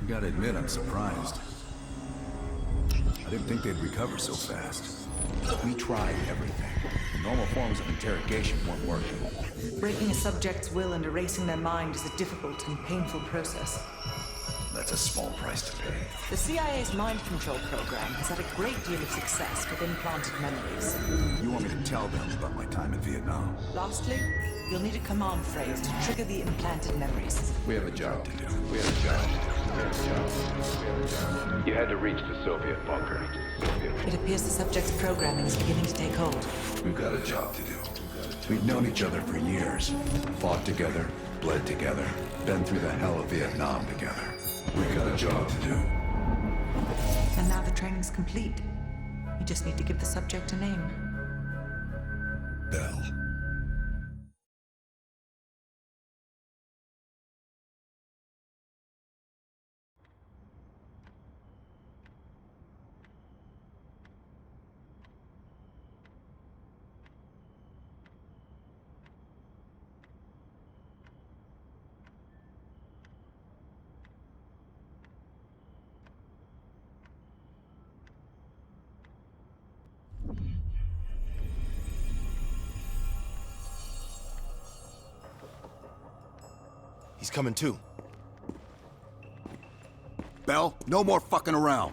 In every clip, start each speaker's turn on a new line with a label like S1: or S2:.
S1: Gotta admit, I'm surprised. I didn't think they'd recover so fast. We tried everything. Normal forms of interrogation weren't working.
S2: Breaking a subject's will and erasing their mind is a difficult and painful process.
S1: That's a small price to pay.
S2: The CIA's mind control program has had a great deal of success with implanted memories.
S1: You want me to tell them about my time in Vietnam?
S2: Lastly, you'll need a command phrase to trigger the implanted memories.
S1: We have a job to do.
S3: You had to reach the Soviet bunker.
S2: It appears the subject's programming is beginning to take hold.
S1: We've got a job to do. We've known each other for years. Fought together, bled together, been through the hell of Vietnam together. We've got a job to do.
S2: And now the training's complete. You just need to give the subject a name.
S1: Bell.
S4: He's coming too.
S1: Bell, no more fucking around.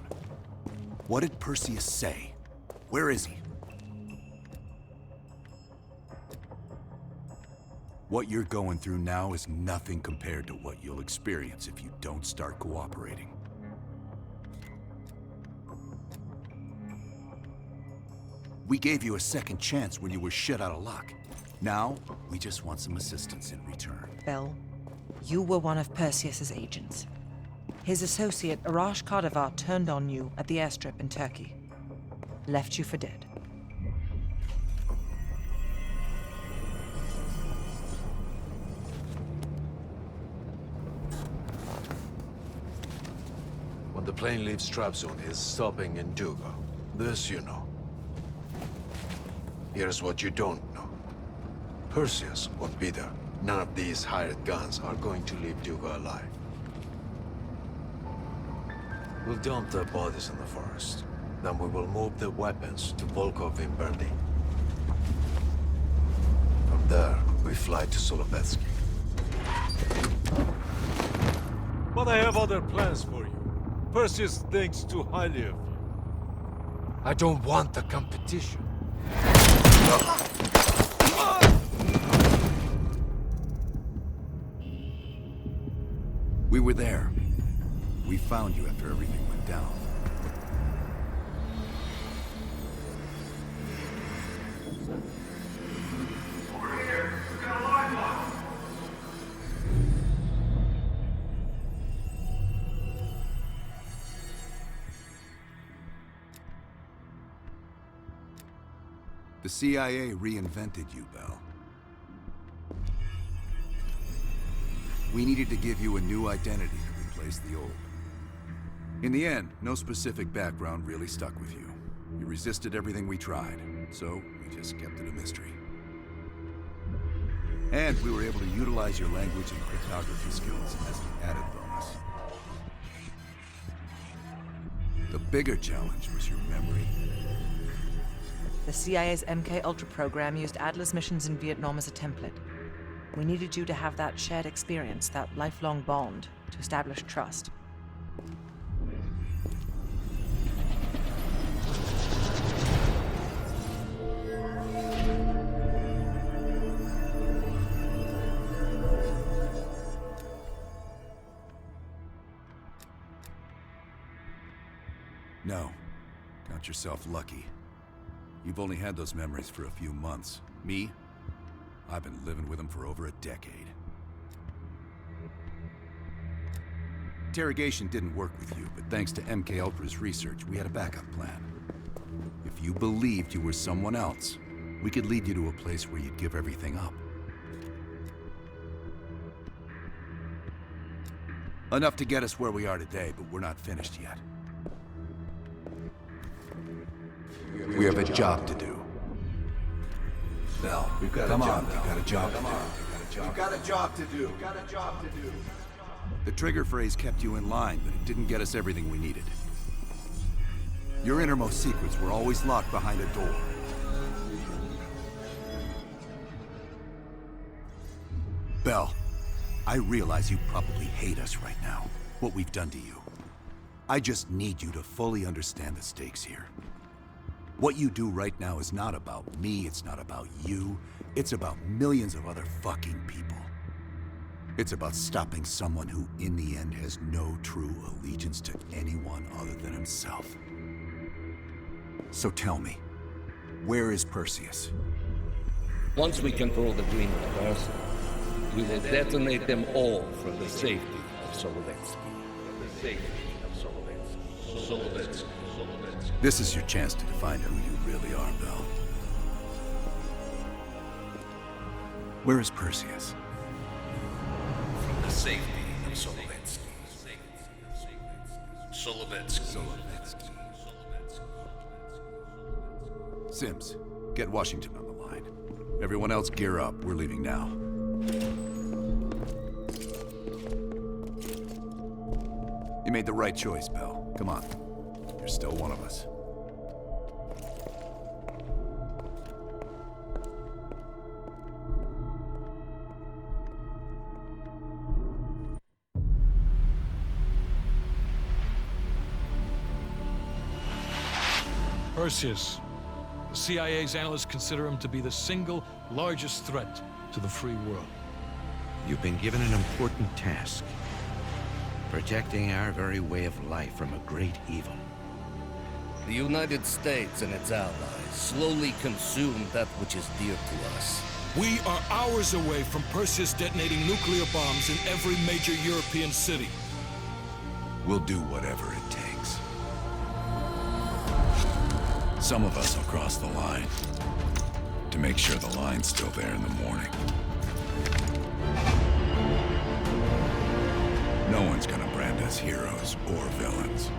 S1: What did Perseus say? Where is he? What you're going through now is nothing compared to what you'll experience if you don't start cooperating. We gave you a second chance when you were shit out of luck. Now, we just want some assistance in return.
S2: Bell, you were one of Perseus's agents. His associate, Arash Kardavar, turned on you at the airstrip in Turkey. Left you for dead.
S5: When the plane leaves Trabzon, it's stopping in Duga. This you know. Here's what you don't know. Perseus won't be there. None of these hired guns are going to leave Duga alive. We'll dump their bodies in the forest. Then we will move the weapons to Volkov in Berlin. From there, we fly to Solovetsky.
S6: But I have other plans for you. Perseus thinks too highly of you.
S5: I don't want the competition.
S1: We were there. We found you after everything went down.
S3: Over here, we've got a lifeline.
S1: The CIA reinvented you, Bell. We needed to give you a new identity to replace the old. In the end, no specific background really stuck with you. You resisted everything we tried, so we just kept it a mystery. And we were able to utilize your language and cryptography skills as an added bonus. The bigger challenge was your memory.
S2: The CIA's MK-Ultra program used Adler's missions in Vietnam as a template. We needed you to have that shared experience, that lifelong bond, to establish trust.
S1: No. Count yourself lucky. You've only had those memories for a few months. Me? I've been living with them for over a decade. Interrogation didn't work with you, but thanks to MK Ultra's research, we had a backup plan. If you believed you were someone else, we could lead you to a place where you'd give everything up. Enough to get us where we are today, but we're not finished yet. We have a job to do. Bell, come on, you got a job to do.
S5: You've got a job to do.
S1: The trigger phrase kept you in line, but it didn't get us everything we needed. Your innermost secrets were always locked behind a door. Bell, I realize you probably hate us right now, what we've done to you. I just need you to fully understand the stakes here. What you do right now is not about me, it's not about you, it's about millions of other fucking people. It's about stopping someone who, in the end, has no true allegiance to anyone other than himself. So tell me, where is Perseus?
S4: Once we control the Green Universe, we will detonate them all for the safety of Solovetsky.
S1: This is your chance to define who you really are, Bell. Where is Perseus?
S4: From the safety of Solovetsky.
S1: Sims, get Washington on the line. Everyone else gear up. We're leaving now. You made the right choice, Bell. Come on. You're still one of us.
S6: Perseus. The CIA's analysts consider him to be the single largest threat to the free world.
S7: You've been given an important task. Protecting our very way of life from a great evil.
S4: The United States and its allies slowly consume that which is dear to us.
S6: We are hours away from Perseus detonating nuclear bombs in every major European city.
S1: We'll do whatever it takes. Some of us will cross the line to make sure the line's still there in the morning. No one's gonna brand us heroes or villains.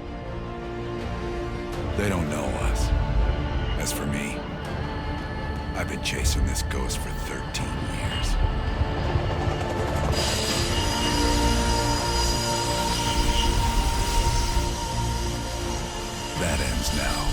S1: They don't know us. As for me, I've been chasing this ghost for 13 years. That ends now.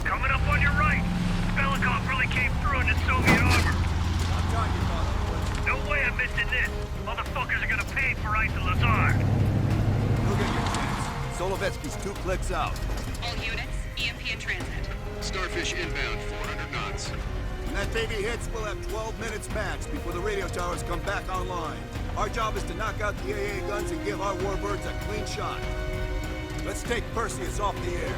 S3: Coming up on your right. Belikov really came through in the Soviet armor. No way I'm missing this. Motherfuckers are gonna pay for Ice and Lazar.
S1: You'll get your chance. Solovetsky's 2 clicks out.
S8: All units, EMP in transit.
S5: Starfish inbound, 400 knots.
S1: When that baby hits, we'll have 12 minutes max before the radio towers come back online. Our job is to knock out the AA guns and give our warbirds a clean shot. Let's take Perseus off the air.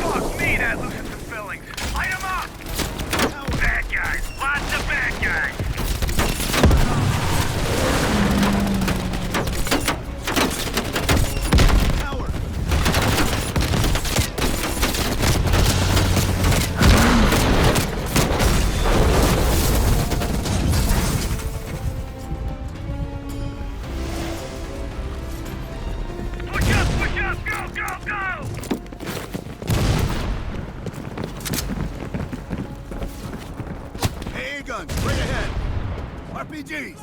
S3: Fuck me, that loosens some fillings. Light 'em up! Bad guys. Lots of bad guys. Push up, go, go, go!
S1: AA guns, straight ahead. RPGs.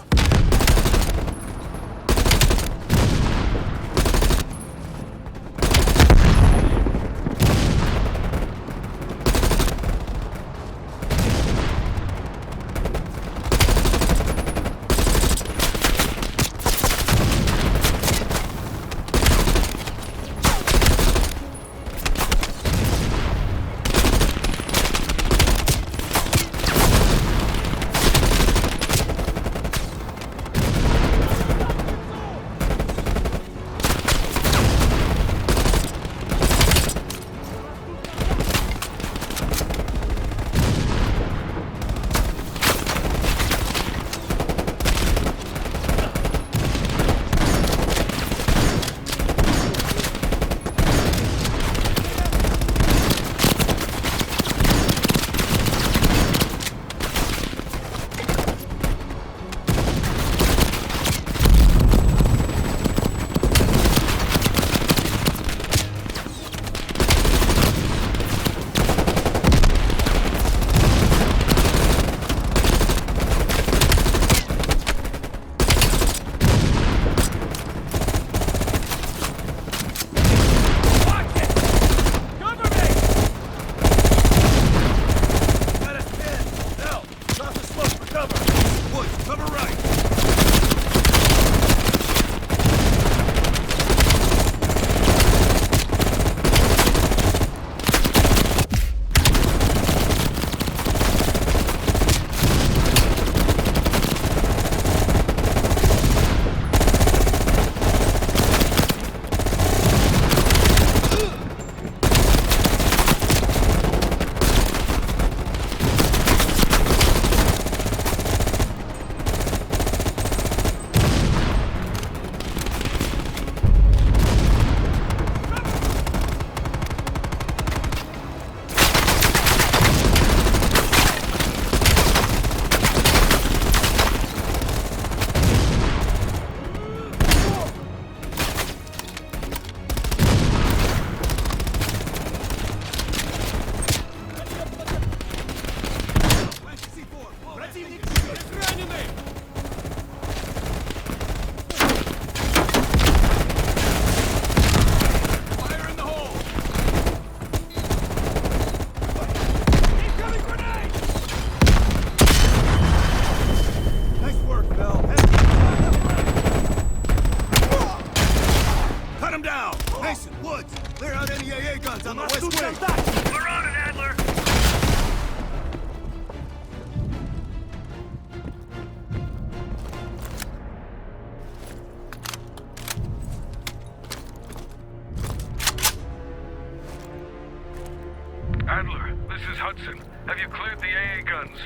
S3: Adler, this is Hudson. Have you cleared the AA guns?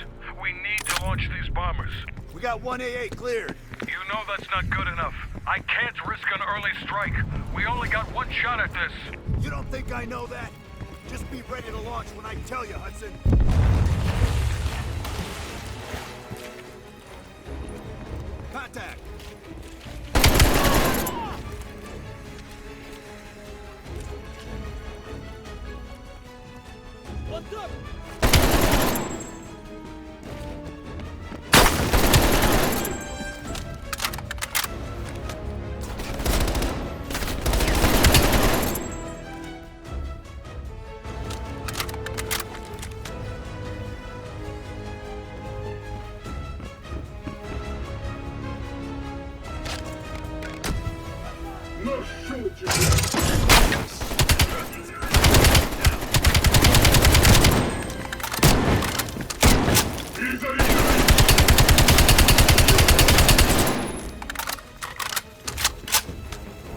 S3: We need to launch these bombers.
S1: We got one AA cleared.
S3: You know that's not good enough. I can't risk an early strike. We only got one shot at this.
S1: You don't think I know that? Just be ready to launch when I tell you, Hudson. Contact!
S6: What's up?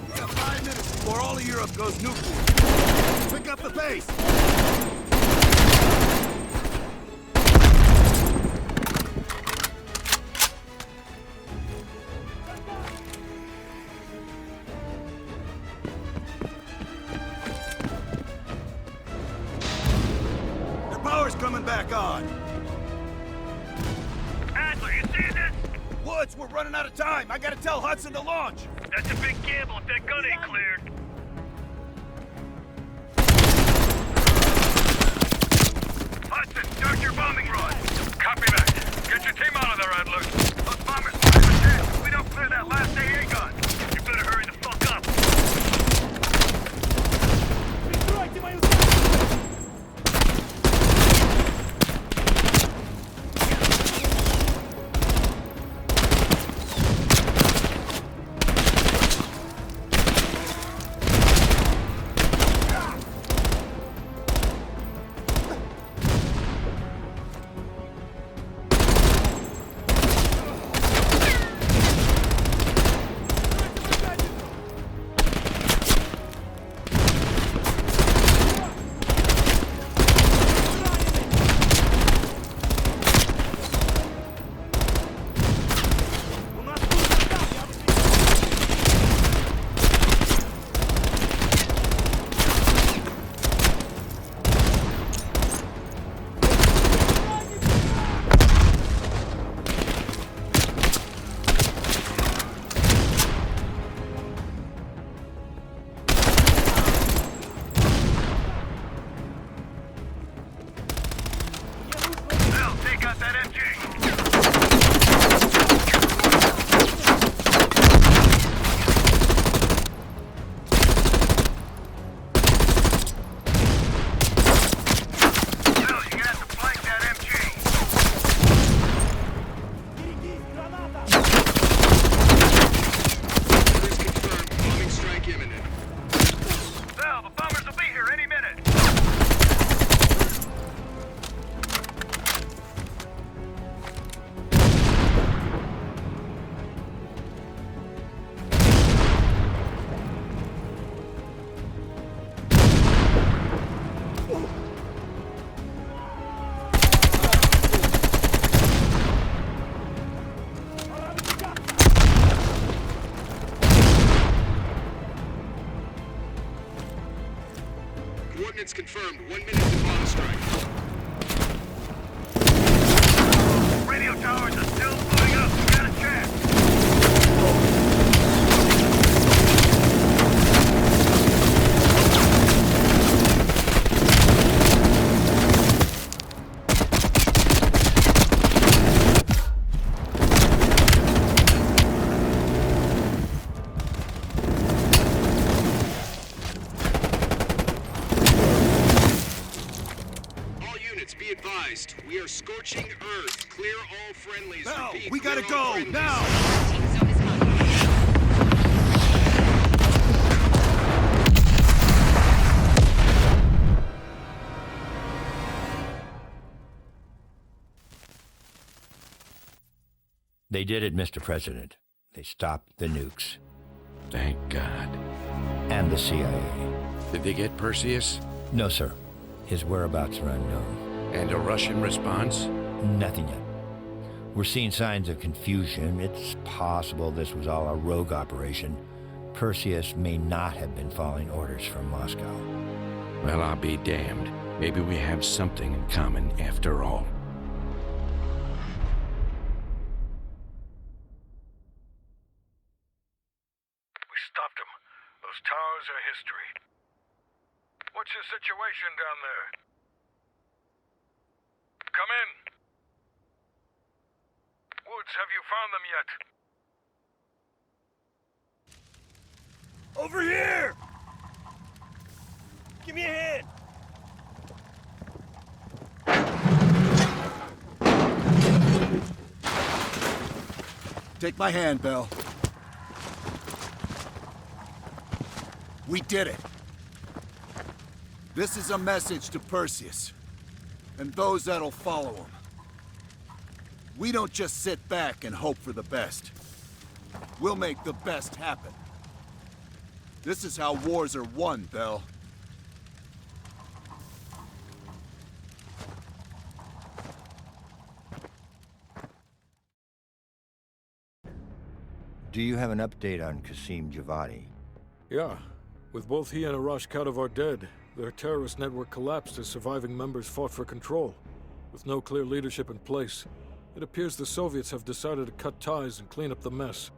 S1: We got 5 minutes before all of Europe goes nuclear. Pick up the pace! Their power's coming back on.
S3: Adler, you see this?
S1: Woods, we're running out of time. I gotta tell Hudson to launch.
S3: That's a big gamble if that gun ain't cleared. Hudson, start your bombing run. Copy that. Get your team out of there, Adler. Those bombers will have a chance if we don't clear that last AA gun. You better hurry the fuck up. Now, take out that MG. Well, you're gonna have to flank that MG.
S5: Bombing strike imminent.
S3: Well, the bombers will be here any minute.
S5: Coordinates confirmed. 1 minute to bomb strike.
S3: Radio towers are still booting up. We got a chance.
S5: All units, be advised. We are scorching Earth. Clear all friendlies.
S1: Now,
S5: Repeat,
S1: we gotta
S5: clear all
S1: go,
S5: friendlies.
S1: now!
S8: Team zone is contact.
S9: They did it, Mr. President. They stopped the nukes.
S7: Thank God.
S9: And the CIA.
S7: Did they get Perseus?
S9: No, sir. His whereabouts are unknown.
S7: And a Russian response?
S9: Nothing yet. We're seeing signs of confusion. It's possible this was all a rogue operation. Perseus may not have been following orders from Moscow.
S7: Well, I'll be damned. Maybe we have something in common after all.
S3: We stopped them. Those towers are history. What's your situation down there? Come in. Woods, have you found them yet?
S6: Over here! Give me a hand!
S1: Take my hand, Bell. We did it. This is a message to Perseus, and those that'll follow him. We don't just sit back and hope for the best. We'll make the best happen. This is how wars are won, Bell.
S9: Do you have an update on Qasim Javadi?
S10: Yeah. With both he and Arash Kadivar dead, their terrorist network collapsed as surviving members fought for control. With no clear leadership in place, it appears the Soviets have decided to cut ties and clean up the mess.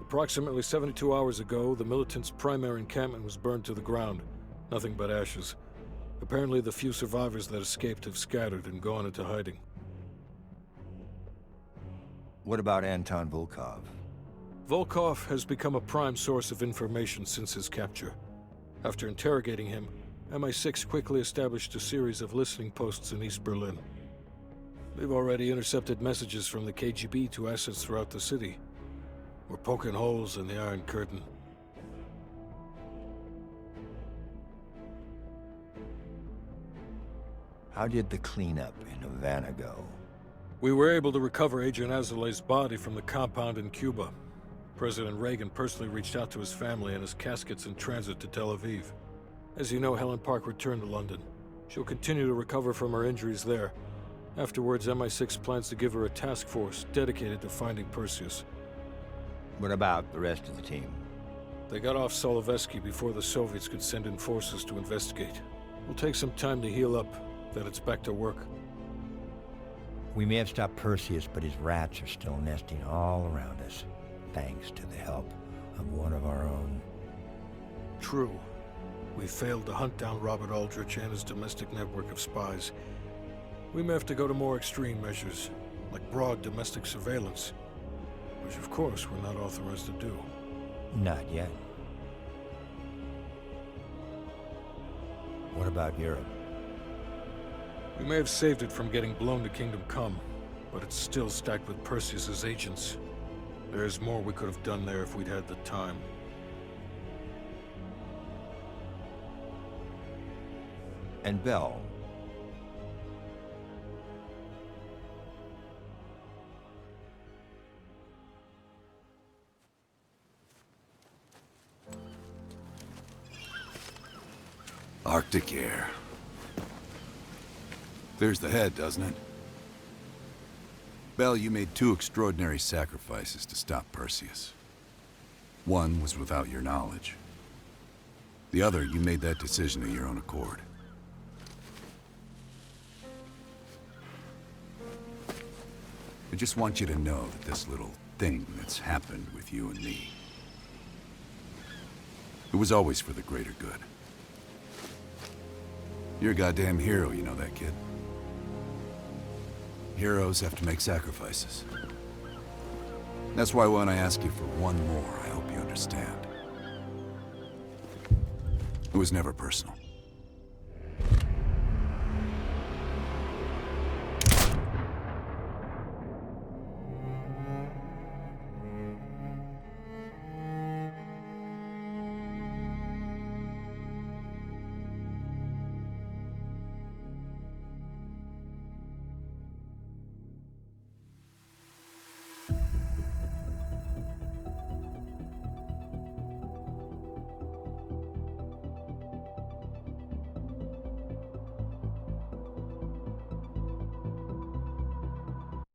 S10: Approximately 72 hours ago, the militants' primary encampment was burned to the ground. Nothing but ashes. Apparently, the few survivors that escaped have scattered and gone into hiding.
S9: What about Anton Volkov?
S10: Volkov has become a prime source of information since his capture. After interrogating him, MI6 quickly established a series of listening posts in East Berlin. They've already intercepted messages from the KGB to assets throughout the city. We're poking holes in the Iron Curtain.
S9: How did the cleanup in Havana go?
S10: We were able to recover Agent Azoulay's body from the compound in Cuba. President Reagan personally reached out to his family, and his casket's in transit to Tel Aviv. As you know, Helen Park returned to London. She'll continue to recover from her injuries there. Afterwards, MI6 plans to give her a task force dedicated to finding Perseus.
S9: What about the rest of the team?
S10: They got off Solovetsky before the Soviets could send in forces to investigate. It'll take some time to heal up, then it's back to work.
S9: We may have stopped Perseus, but his rats are still nesting all around us, thanks to the help of one of our own.
S10: True. We failed to hunt down Robert Aldrich and his domestic network of spies. We may have to go to more extreme measures, like broad domestic surveillance, which of course we're not authorized to do.
S9: Not yet. What about Europe?
S10: We may have saved it from getting blown to Kingdom Come, but it's still stacked with Perseus's agents. There's more we could have done there if we'd had the time.
S9: And Bell?
S1: Arctic air. Clears the head, doesn't it? Bell, you made two extraordinary sacrifices to stop Perseus. One was without your knowledge. The other, you made that decision of your own accord. I just want you to know that this little thing that's happened with you and me, it was always for the greater good. You're a goddamn hero, you know that, kid. Heroes have to make sacrifices. That's why when I ask you for one more, I hope you understand. It was never personal.